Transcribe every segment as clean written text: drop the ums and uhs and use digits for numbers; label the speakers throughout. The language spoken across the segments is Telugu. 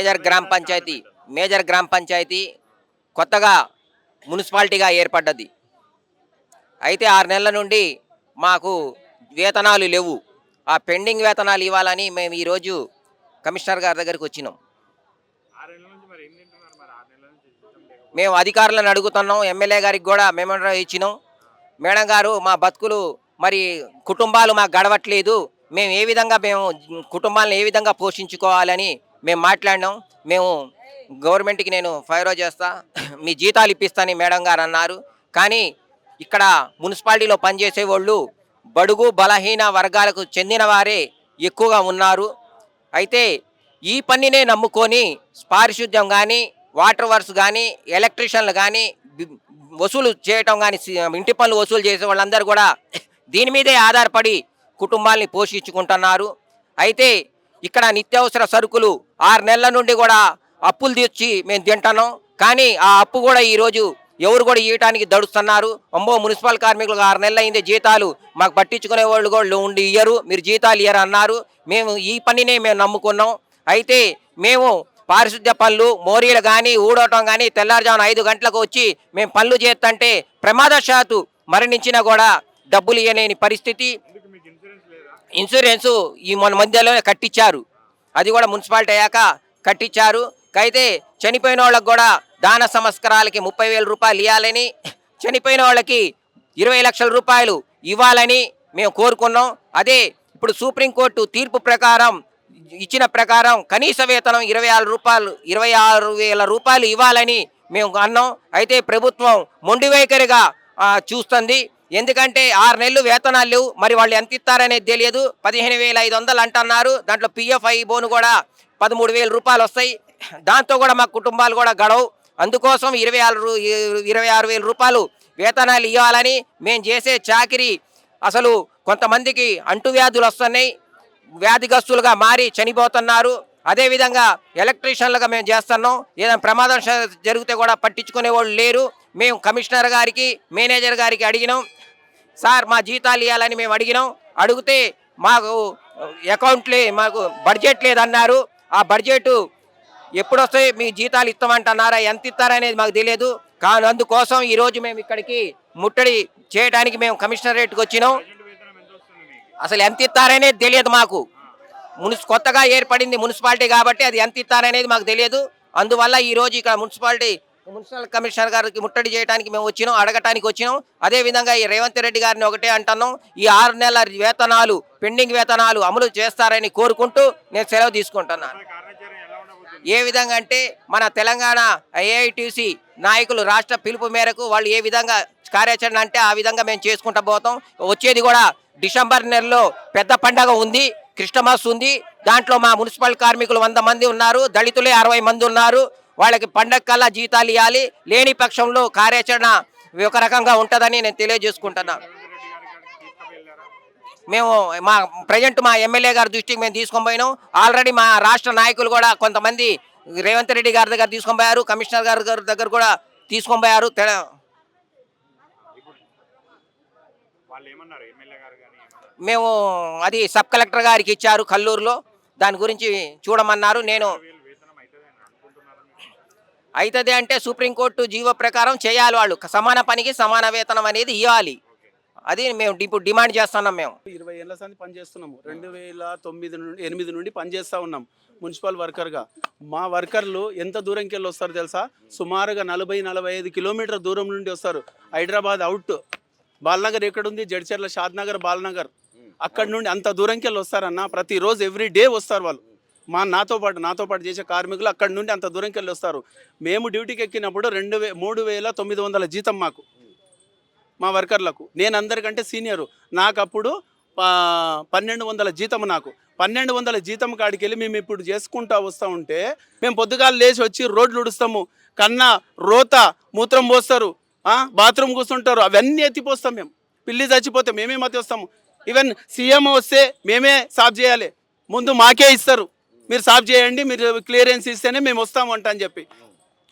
Speaker 1: మేజర్ గ్రామ పంచాయతీ కొత్తగా మున్సిపాలిటీగా ఏర్పడ్డది. అయితే 6 నెలల నుండి మాకు వేతనాలు లేవు. ఆ పెండింగ్ వేతనాలు ఇవ్వాలని మేము ఈరోజు కమిషనర్ గారి దగ్గరికి వచ్చినాం. మేము అధికారులను అడుగుతున్నాం, ఎమ్మెల్యే గారికి కూడా మెమోరాండం ఇచ్చినాం. మేడం గారు, మా బతుకులు మరి కుటుంబాలు మాకు గడవట్లేదు, మేము కుటుంబాలను ఏ విధంగా పోషించుకోవాలని మేము మాట్లాడినాం. మేము గవర్నమెంట్కి నేను ఫైరో చేస్తా, మీ జీతాలు ఇప్పిస్తానని మేడం గారు అన్నారు. కానీ ఇక్కడ మున్సిపాలిటీలో పనిచేసే వాళ్ళు బడుగు బలహీన వర్గాలకు చెందిన వారే ఎక్కువగా ఉన్నారు. అయితే ఈ పనినే నమ్ముకొని పారిశుద్ధ్యం కానీ, వాటర్ వర్క్స్ కానీ, ఎలక్ట్రీషియన్లు కానీ వసూలు చేయటం కానీ, ఇంటి పనులు వసూలు చేసే వాళ్ళందరూ కూడా దీని మీదే ఆధారపడి కుటుంబాల్ని పోషించుకుంటున్నారు. అయితే ఇక్కడ నిత్యావసర సరుకులు 6 నెలల నుండి కూడా అప్పులు తెచ్చి మేము తింటున్నాం. కానీ ఆ అప్పు కూడా ఈరోజు ఎవరు కూడా ఇవ్వటానికి దడుస్తున్నారు. మున్సిపల్ కార్మికులకు 6 నెలలు అయింది, జీతాలు మాకు పట్టించుకునే వాళ్ళు కూడా ఉండి ఇయ్యరు, మీరు జీతాలు ఇయ్యరు అన్నారు. మేము ఈ పనినే మేము నమ్ముకున్నాం. అయితే మేము పారిశుద్ధ్య పనులు, మోరీలు కానీ ఊడవటం కానీ తెల్లారుజామున 5 గంటలకు వచ్చి మేము పనులు చేస్తుంటే ప్రమాదశాత్తు మరణించినా కూడా డబ్బులు ఇవ్వలేని పరిస్థితి. ఇన్సూరెన్సు ఈ మన మధ్యలోనే కట్టించారు, అది కూడా మున్సిపాలిటీ అయ్యాక కట్టించారు. అయితే చనిపోయిన వాళ్ళకి కూడా దాన సంస్కారాలకి 30,000 రూపాయలు ఇవ్వాలని, చనిపోయిన వాళ్ళకి 20 లక్షల రూపాయలు ఇవ్వాలని మేము కోరుకున్నాం. అదే ఇప్పుడు సుప్రీంకోర్టు తీర్పు ప్రకారం ఇచ్చిన ప్రకారం కనీస వేతనం 26,000 రూపాయలు ఇవ్వాలని మేము అన్నాం. అయితే ప్రభుత్వం మొండి వైఖరిగా చూస్తుంది. ఎందుకంటే 6 నెలలు వేతనాలు లేవు, మరి వాళ్ళు ఎంత ఇస్తారనేది తెలియదు. 15,500 అంటున్నారు, దాంట్లో పిఎఫ్ఐ బోను కూడా 13,000 రూపాయలు వస్తాయి. దాంతో కూడా మా కుటుంబాలు కూడా గడవు. అందుకోసం 26,000 రూపాయలు వేతనాలు ఇవ్వాలని మేము చేసే చాకిరీ. అసలు కొంతమందికి అంటువ్యాధులు వస్తున్నాయి, వ్యాధిగ్రస్తులుగా మారి చనిపోతున్నారు. అదేవిధంగా ఎలక్ట్రీషియన్లుగా మేము చేస్తున్నాం. ఏదైనా ప్రమాదం జరిగితే కూడా పట్టించుకునే వాళ్ళు లేరు. మేము కమిషనర్ గారికి, మేనేజర్ గారికి అడిగినాం, సార్ మా జీతాలు ఇవ్వాలని మేము అడిగినాం. అడిగితే మాకు మాకు బడ్జెట్ లేదన్నారు. ఆ బడ్జెట్ ఎప్పుడు వస్తాయి, మీ జీతాలు ఇస్తామంటున్నారా, ఎంత ఇస్తారనేది మాకు తెలియదు. కానీ అందుకోసం ఈరోజు మేము ఇక్కడికి ముట్టడి చేయడానికి మేము కమిషనరేట్కి వచ్చినాం. అసలు ఎంత ఇస్తారనేది తెలియదు మాకు. కొత్తగా ఏర్పడింది మున్సిపాలిటీ కాబట్టి అది ఎంత ఇస్తారనేది మాకు తెలియదు. అందువల్ల ఈరోజు ఇక్కడ మున్సిపల్ కమిషనర్ గారికి ముట్టడి చేయడానికి మేము వచ్చినాం, అడగటానికి వచ్చినాం. అదేవిధంగా ఈ రేవంత్ రెడ్డి గారిని ఒకటే అంటున్నాం, ఈ 6 నెలల వేతనాలు, పెండింగ్ వేతనాలు అమలు చేస్తారని కోరుకుంటూ నేను సెలవు తీసుకుంటున్నాను. ఏ విధంగా అంటే మన తెలంగాణ ఏఐటీసీ నాయకులు రాష్ట్ర పిలుపు మేరకు వాళ్ళు ఏ విధంగా కార్యాచరణ అంటే ఆ విధంగా మేము చేసుకుంటూ పోతాం. వచ్చేది కూడా డిసెంబర్ నెలలో పెద్ద పండగ ఉంది, క్రిస్టమస్ ఉంది. దాంట్లో మా మున్సిపల్ కార్మికులు 100 మంది ఉన్నారు, దళితులే 60 మంది ఉన్నారు. వాళ్ళకి పండగ కల్లా జీతాలు ఇవ్వాలి, లేని పక్షంలో కార్యాచరణ ఒక రకంగా ఉంటుందని నేను తెలియజేసుకుంటున్నాను. మేము మా ఎమ్మెల్యే గారి దృష్టికి మేము తీసుకొని పోయినాం. ఆల్రెడీ మా రాష్ట్ర నాయకులు కూడా కొంతమంది రేవంత్ రెడ్డి గారి దగ్గర తీసుకొని పోయారు, కమిషనర్ గారి దగ్గర కూడా తీసుకొని పోయారు. మేము అది సబ్ కలెక్టర్ గారికి ఇచ్చారు కల్లూరులో, దాని గురించి చూడమన్నారు. నేను అవుతుంది అంటే సుప్రీంకోర్టు జీవో ప్రకారం చేయాలి, వాళ్ళు సమాన పనికి సమాన వేతనం అనేది ఇవ్వాలి. అది మేము ఇప్పుడు డిమాండ్ చేస్తున్నాం. మేము
Speaker 2: 20 ఏళ్ల సంది పనిచేస్తున్నాము. 2008 నుండి పనిచేస్తూ ఉన్నాం మున్సిపల్ వర్కర్గా. మా వర్కర్లు ఎంత దూరంకి వెళ్ళి వస్తారు తెలుసా? సుమారుగా 40-45 కిలోమీటర్ దూరం నుండి వస్తారు. హైదరాబాద్ అవుట్, బాలనగర్ ఎక్కడుంది, జడ్చర్ల, షాద్నగర్, బాలనగర్, అక్కడి నుండి అంత దూరంకి వెళ్ళి వస్తారన్న. ప్రతిరోజు ఎవ్రీ డే వస్తారు వాళ్ళు. నాతో పాటు చేసే కార్మికులు అక్కడి నుండి అంత దూరంకి వెళ్ళి వస్తారు. మేము డ్యూటీకి ఎక్కినప్పుడు 3,900 జీతం మాకు, మా వర్కర్లకు. నేను అందరికంటే సీనియరు. నాకు అప్పుడు 1,200 జీతం. నాకు 1,200 జీతం కాడికి వెళ్ళి మేము ఇప్పుడు చేసుకుంటూ వస్తూ ఉంటే, మేము పొద్దుగాలు లేచి వచ్చి రోడ్లు ఉడుస్తాము, కన్నా రోత మూత్రం పోస్తారు, బాత్రూమ్ కూర్చుంటారు, అవన్నీ ఎత్తిపోస్తాం. మేము పిల్లి చచ్చిపోతే మేమే మతి వస్తాము. ఈవెన్ సీఎం వస్తే మేమే సాఫ్ చేయాలి, ముందు మాకే ఇస్తారు, మీరు సాఫ్ చేయండి, మీరు క్లియరెన్స్ ఇస్తేనే మేము వస్తాము అని చెప్పి.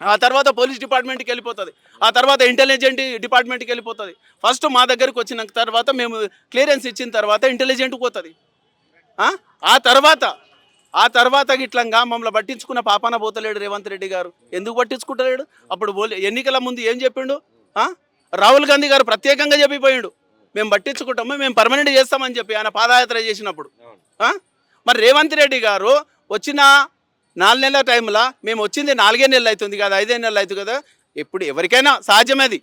Speaker 2: ఆ తర్వాత పోలీస్ డిపార్ట్మెంట్కి వెళ్ళిపోతుంది, ఆ తర్వాత ఇంటెలిజెంట్ డిపార్ట్మెంట్కి వెళ్ళిపోతుంది. ఫస్ట్ మా దగ్గరికి వచ్చిన తర్వాత మేము క్లియరెన్స్ ఇచ్చిన తర్వాత ఇంటెలిజెంట్కి పోతుంది. ఆ తర్వాత ఆ తర్వాత గిట్లంగా మమ్మల్ని పట్టించుకున్న పాపాన పోతలేడు రేవంత్ రెడ్డి గారు. ఎందుకు పట్టించుకుంటలేడు? అప్పుడు ఎన్నికల ముందు ఏం చెప్పిండు? ఆ? రాహుల్ గాంధీ గారు ప్రత్యేకంగా చెప్పిపోయిండు, మేము పట్టించుకుంటాము, మేము పర్మనెంట్ చేస్తామని చెప్పి ఆయన పాదయాత్ర చేసినప్పుడు. ఆ? మరి రేవంత్ రెడ్డి గారు వచ్చిన 4 నెలల టైంలో, మేము వచ్చింది 4 నెలలు అవుతుంది కదా, 5 నెలలు అవుతుంది కదా, ఎప్పుడు ఎవరికైనా సహజమేది,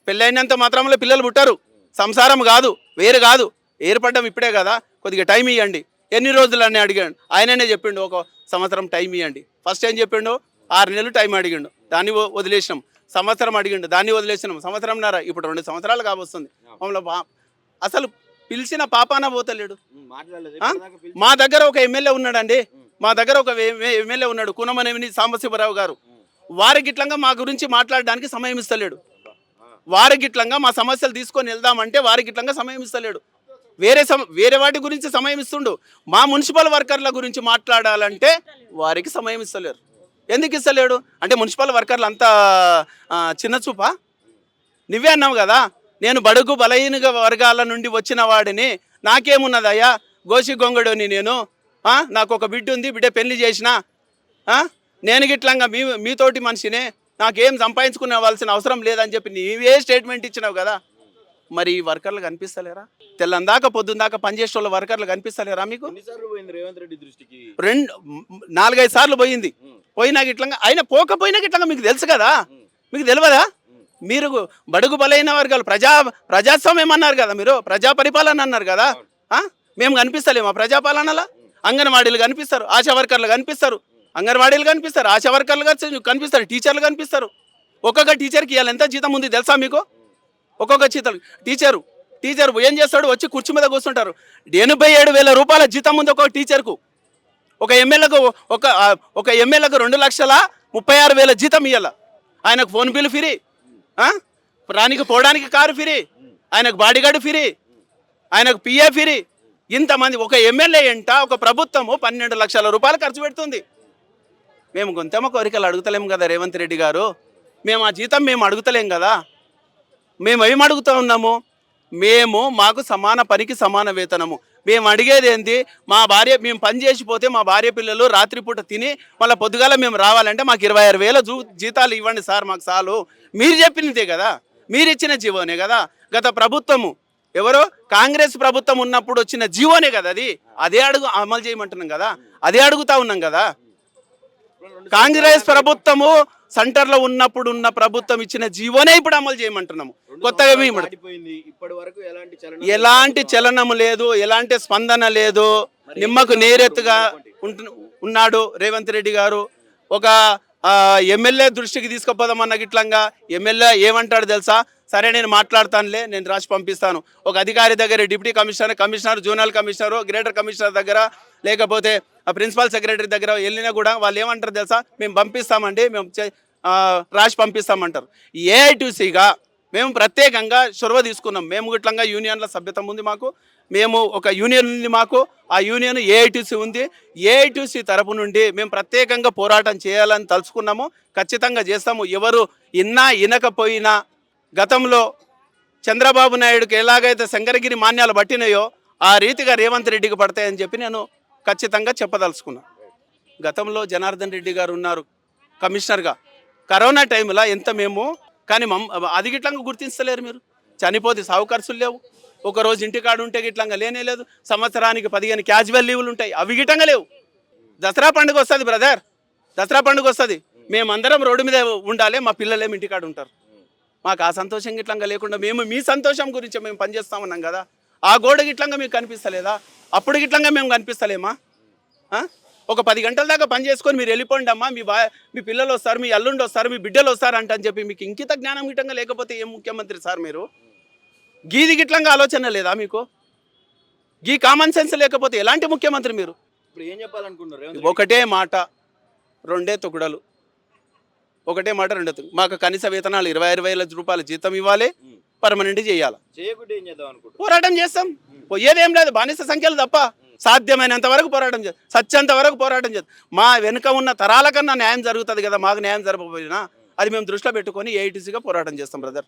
Speaker 2: పెళ్ళైనంత మాత్రంలో పిల్లలు పుట్టారు, సంసారం కాదు, వేరు కాదు, ఏర్పడడం ఇప్పుడే కదా, కొద్దిగా టైం ఇవ్వండి. ఎన్ని రోజులు అని అడిగాడు, ఆయననే చెప్పిండు 1 సంవత్సరం టైం ఇవ్వండి. ఫస్ట్ ఏం చెప్పిండు? 6 నెలలు టైం అడిగిండు, దాన్ని వదిలేసినాం. సంవత్సరం అడిగిండు, దాన్ని వదిలేసినాం. సంవత్సరంన్నర, ఇప్పుడు 2 సంవత్సరాలు కాబోస్తుంది. మమ్మల్ని అసలు పిలిచిన పాపాన పోతలేడు. మా దగ్గర ఒక ఎమ్మెల్యే ఉన్నాడండి, మా దగ్గర ఒక ఎమ్మెల్యే ఉన్నాడు, కూనమనేని సాంబశివరావు గారు. వారి గిట్లంగా మా గురించి మాట్లాడడానికి సమయం ఇస్తలేడు. వారి గిట్లంగా మా సమస్యలు తీసుకొని వెళ్దామంటే వారి గిట్లంగా సమయం ఇస్తలేడు. వేరే వాటి గురించి సమయం ఇస్తుండు. మా మున్సిపల్ వర్కర్ల గురించి మాట్లాడాలంటే వారికి సమయం ఇస్తలేరు. ఎందుకు ఇస్తలేడు అంటే మున్సిపల్ వర్కర్లు అంతా చిన్న చూపా? నువ్వే అన్నావు కదా, నేను బడుగు బలహీన వర్గాల నుండి వచ్చిన వాడిని, నాకేమున్నదయ్యా, గోసి గొంగడుని నేను, నాకు ఒక బిడ్డ ఉంది, బిడ్డ పెళ్లి చేసిన, నేను గిట్లంగా మీతోటి మనిషినే, నాకేం సంపాదించుకునేవాల్సిన అవసరం లేదని చెప్పి నీవే స్టేట్మెంట్ ఇచ్చినావు కదా. మరి ఈ వర్కర్లు కనిపిస్తలేరా? తెల్లందాకా పొద్దుందాకా పనిచేసే వాళ్ళ వర్కర్లు కనిపిస్తలేరా మీకు? 4-5 సార్లు పోయింది. పోయినా గిట్లంగా ఆయన పోకపోయినా గిట్లంగా మీకు తెలుసు కదా, మీకు తెలియదా? మీరు బడుగు బలైన వర్గాలు ప్రజాస్వామ్యం అన్నారు కదా, మీరు ప్రజా పరిపాలన అన్నారు కదా. మేము కనిపిస్తలేమా ప్రజాపాలనలా? అంగన్వాడీలు కనిపిస్తారు, ఆశా వర్కర్లు కనిపిస్తారు, అంగన్వాడీలు కనిపిస్తారు, ఆశా వర్కర్లు కనిపిస్తారు, టీచర్లు కనిపిస్తారు. ఒక్కొక్క టీచర్కి ఇవాళ ఎంత జీతం ఉంది తెలుసా మీకు? ఒక్కొక్క టీచరు ఏం చేస్తాడు? వచ్చి కుర్చీ మీద కూర్చుంటారు. 87,000 రూపాయల జీతం ఉంది ఒక్కొక్క టీచర్కు. ఒక ఎమ్మెల్యేకు 2,36,000 జీతం ఇవ్వాల. ఆయనకు ఫోన్ బిల్ ఫ్రీ, రానికి పోవడానికి కారు ఫ్రీ, ఆయనకు బాడీగార్డు ఫ్రీ, ఆయనకు పిఏ ఫ్రీ. ఇంతమంది ఒక ఎమ్మెల్యే ఎంట ఒక ప్రభుత్వము 12 లక్షల రూపాయలు ఖర్చు పెడుతుంది. మేము గొంతెమ్మ కోరికలు అడుగుతలేము కదా రేవంత్ రెడ్డి గారు, మేము ఆ జీతం మేము అడుగుతలేం కదా. మేము ఏం అడుగుతూ ఉన్నాము? మాకు సమాన పనికి సమాన వేతనము. మేము అడిగేది ఏంటి? మేము పని చేసిపోతే మా భార్య పిల్లలు రాత్రిపూట తిని మళ్ళీ పొద్దుగాల మేము రావాలంటే మాకు 26,000 జీతాలు ఇవ్వండి సార్, మాకు చాలు. మీరు చెప్పినదే కదా, మీరు ఇచ్చిన జీవోనే కదా. గత ప్రభుత్వము ఎవరో కాంగ్రెస్ ప్రభుత్వం ఉన్నప్పుడు వచ్చిన జీవోనే కదా అది, అదే అమలు చేయమంటున్నాం కదా, అదే అడుగుతా ఉన్నాం కదా. కాంగ్రెస్ ప్రభుత్వము సెంటర్లో ఉన్నప్పుడు ఉన్న ప్రభుత్వం ఇచ్చిన జీవోనే ఇప్పుడు అమలు చేయమంటున్నాము. కొత్తగా ఎలాంటి చలనము లేదు, ఎలాంటి స్పందన లేదు. నిమ్మకు నేరెత్తుగా ఉన్నాడు రేవంత్ రెడ్డి గారు. ఒక ఎమ్మెల్యే దృష్టికి తీసుకుపోదామన్న గిట్లంగా ఎమ్మెల్యే ఏమంటాడు తెలుసా? సరే నేను మాట్లాడతానులే, నేను రాసి పంపిస్తాను. ఒక అధికారి దగ్గర deputy commissioner, zonal commissioner, greater commissioner దగ్గర, లేకపోతే ప్రిన్సిపల్ సెక్రటరీ దగ్గర వెళ్ళినా కూడా వాళ్ళు ఏమంటారు తెలుసా? మేము పంపిస్తామండి, మేము రాసి పంపిస్తామంటారు. ఏఐటీసీగా మేము ప్రత్యేకంగా చొరవ తీసుకున్నాం. మేము గిట్లంగా యూనియన్ల సభ్యత ఉంది మాకు, మేము ఒక యూనియన్ ఉంది మాకు, ఆ యూనియన్ ఏఐటీసీ ఉంది. ఏఐటీసీ తరపు నుండి మేము ప్రత్యేకంగా పోరాటం చేయాలని తలుచుకున్నాము. ఖచ్చితంగా చేస్తాము. ఎవరు ఇనకపోయినా గతంలో చంద్రబాబు నాయుడుకి ఎలాగైతే శంకరగిరి మాన్యాలు పట్టినాయో ఆ రీతిగా రేవంత్ రెడ్డికి పడతాయని చెప్పి నేను ఖచ్చితంగా చెప్పదలుచుకున్నా. గతంలో జనార్దన్ రెడ్డి గారు ఉన్నారు కమిషనర్గా, కరోనా టైంలో ఎంత మేము, కానీ అది గిట్లంగా గుర్తించలేరు మీరు. చనిపోతే సాగు ఖర్చులు లేవు, ఒకరోజు ఇంటికాడు ఉంటే గిట్లంగా లేనే లేదు. సంవత్సరానికి 15 క్యాజువల్ లీవులు ఉంటాయి, అవి గిట్టంగా లేవు. దసరా పండుగ వస్తుంది బ్రదర్, దసరా పండుగ వస్తుంది, మేమందరం రోడ్డు మీద ఉండాలి, మా పిల్లలేమి ఇంటికాడు ఉంటారు. మాకు ఆ సంతోషం గిట్లంగా లేకుండా మేము మీ సంతోషం గురించి మేము పనిచేస్తామన్నాం కదా. ఆ గోడ గిట్లంగా మీకు కనిపిస్తలేదా? అప్పుడు గిట్లంగా మేము కనిపిస్తలేమా? ఒక 10 గంటల దాకా పని చేసుకొని మీరు వెళ్ళిపోండి అమ్మా, మీ పిల్లలు వస్తారు, మీ అల్లుండి వస్తారు, మీ బిడ్డలు వస్తారు అని చెప్పి మీకు ఇంకిత జ్ఞానం గిట్టంగా లేకపోతే ఏం ముఖ్యమంత్రి సార్ మీరు? గీది గిట్లంగా ఆలోచన లేదా మీకు? గీ కామన్ సెన్స్ లేకపోతే ఎలాంటి ముఖ్యమంత్రి మీరు?
Speaker 3: ఇప్పుడు ఏం చెప్పాలనుకుంటున్నారు?
Speaker 2: ఒకటే మాట, రెండే తుకుడలు. ఒకటే మాట, రెండే తుకుడు. మాకు కనీస వేతనాలు 26,000 రూపాయల జీతం ఇవ్వాలి, పర్మనెంట్ చేయాలి.
Speaker 3: చేయకుంటే ఏం చేద్దాం అనుకుంటున్నారు?
Speaker 2: పోరాటం చేస్తాం, పోయేదేం లేదు, బానిస సంఖ్యలు తప్ప. సాధ్యమైనంత వరకు పోరాటం చేస్తాం, సత్యంత వరకు పోరాటం చేస్తాం. మా వెనుక ఉన్న తరాల కన్నా న్యాయం జరుగుతుంది కదా, మాకు న్యాయం జరగకపోయినా అది మేము దృష్టిలో పెట్టుకొని ఏఐటీసీగా పోరాటం చేస్తాం బ్రదర్.